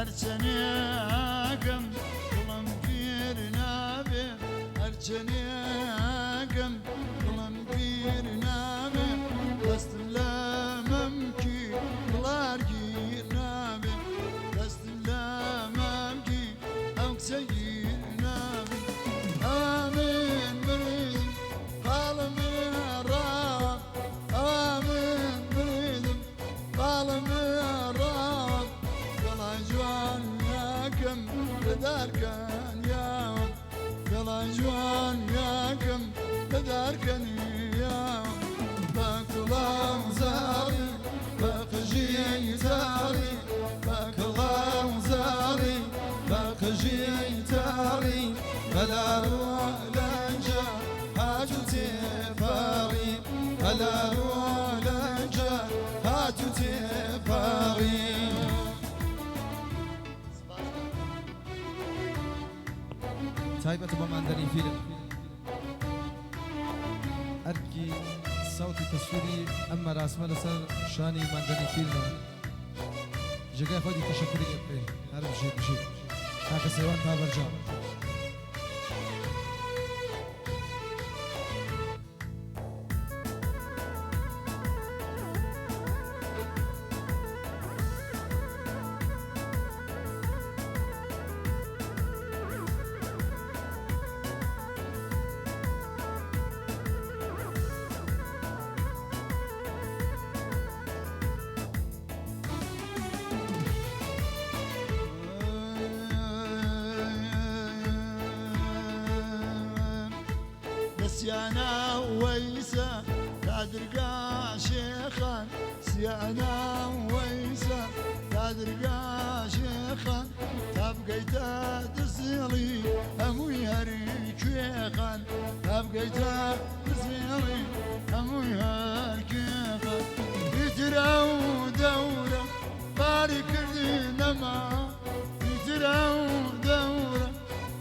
هرچنیاگم دلم پیر نبی هرچنیاگم دلم پیر نبی دستم لامم کی دلار گیر نبی دستم لامم کی اوکسه گیر نبی آمین بریم قالم راب آمین بریم قالم راب دلا جوان یاکم بدرکن یام دلا جوان یاکم بدرکن یام بکلام زاری بقجی تاری بکلام زاری بقجی تاری بلا روالنجا هاتو تفاری بلا روالنجا هاتو تفاری تایبەت بە ماندنی فیلم ئەرکی ساوتی تەسووری ئەم مەراسمە لەسەر شانی ماندنی فیلمەوە جێگای خۆی تەشەکوری لێ بکەین هەر بژێ بژێ کاکە سەیوان تا بەرجام سيانا ويسا تادرقا شيخان سيانا ويسا تادرقا شيخان تبقيتا تسيلي هموي هريك شيخان تبقيتا تسيلي هموي هريك شيخان يتراو دورة بارك نما يتراو دورة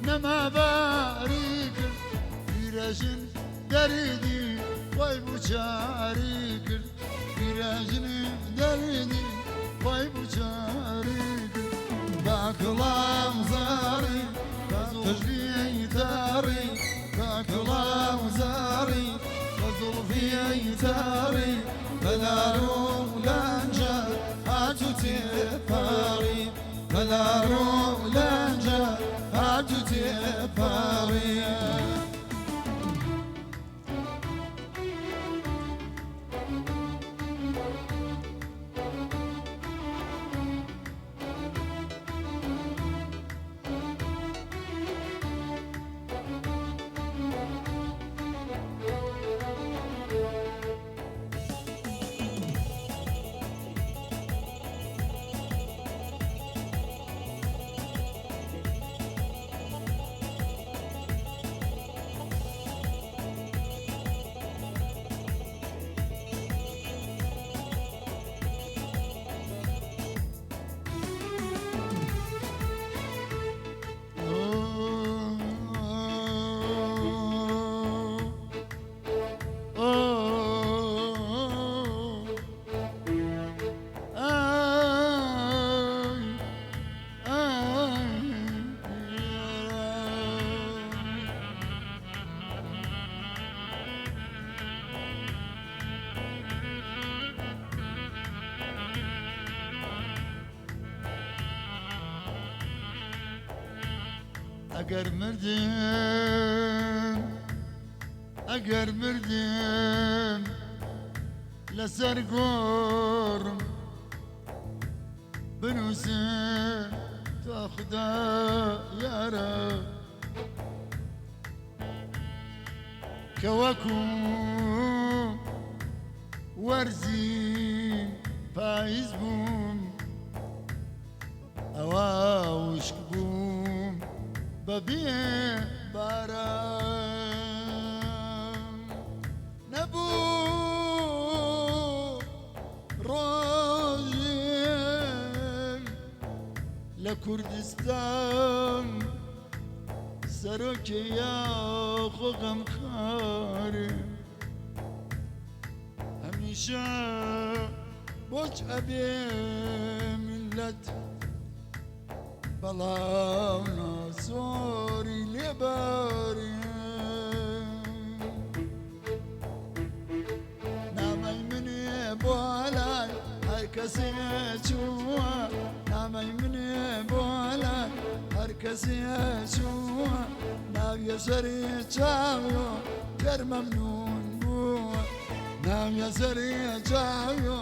نما بارك virajın derdi vay bu çare kır virajın derdi vay bu çare kır bakılam zari bakıjli tari bakılam zari bakılfi tari belaru lanca hatu tepari belaru lanca hatu tepari اگر مردم لسر گرم بنوسم تا خدا یارا كواكو ورزي فايز بوم اواوش بوم ببيع باران نبو روزي لكردستان سرك يا خو غم خاري هميشه بوش ابي ملت بەڵاو ناسۆری لێباری نامەی منێ بۆ لای هەر کەسێ چووە نامەی منێ بۆ لای هەر کەسێ چووە ناویە سەری چاویۆ گەر مەمنون بووە ناویە سەری چاویۆ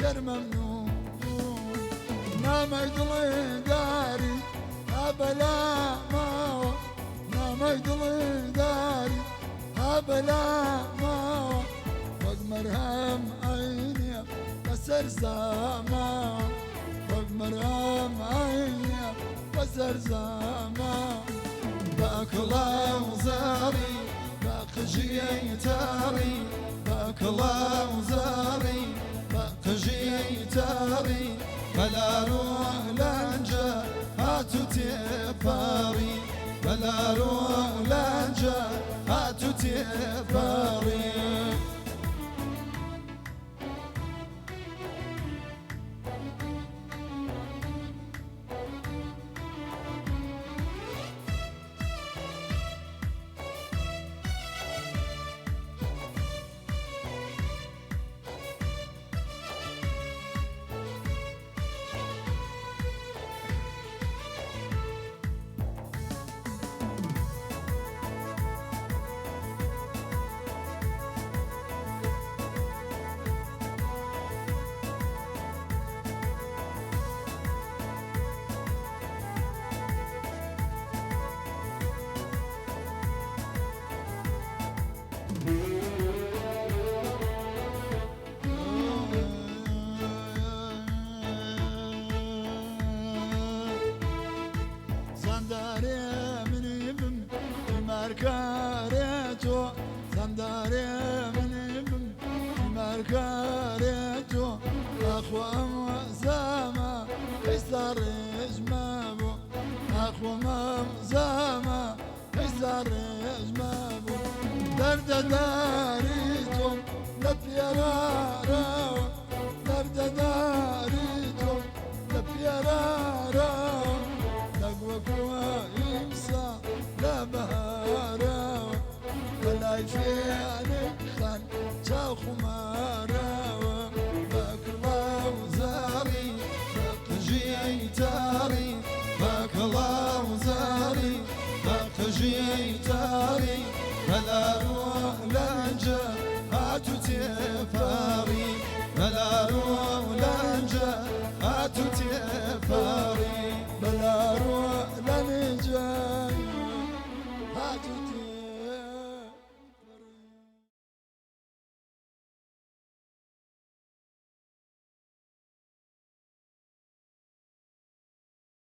گەر مەمنون بووە نامەی دڵێ داری هەبەلا ماوە نامەی دڵێ داری هەبەلا ماوە وەک مەرهەم عەینێ بەسەر زەماوە وەک مەرهەم عەینێ بەسەر زەماوە بە کڵاو زەڕی بە قژیەی تاڕی بە کڵاو زەڕی بە قژیەی تاڕی بەلارۆ لەنجە هاتو تێپەڕی بەلارۆ لەنجە هاتو تێپەڕی زەندارێ منی بم بیمارکارێ تۆ زەندارێ منی بم بیمارکارێ تۆ ئەخوا ئەم زەمە ئێستا ڕێژمە بوو ئەخوا ئەم زەمە ئێستا ڕێژمە بوو دەردەداری تۆم لە پێرارەوە دەردەداری تۆم لە پێرارەوە وەکووە ئیمسا لە بەهارەوە بەلای فێنێک خان چاو خومارەوە بە کڵاو زەڕی بە قژیەی تاڕی بە کڵاو زەڕی بە قژیەی تاڕی بەلارۆ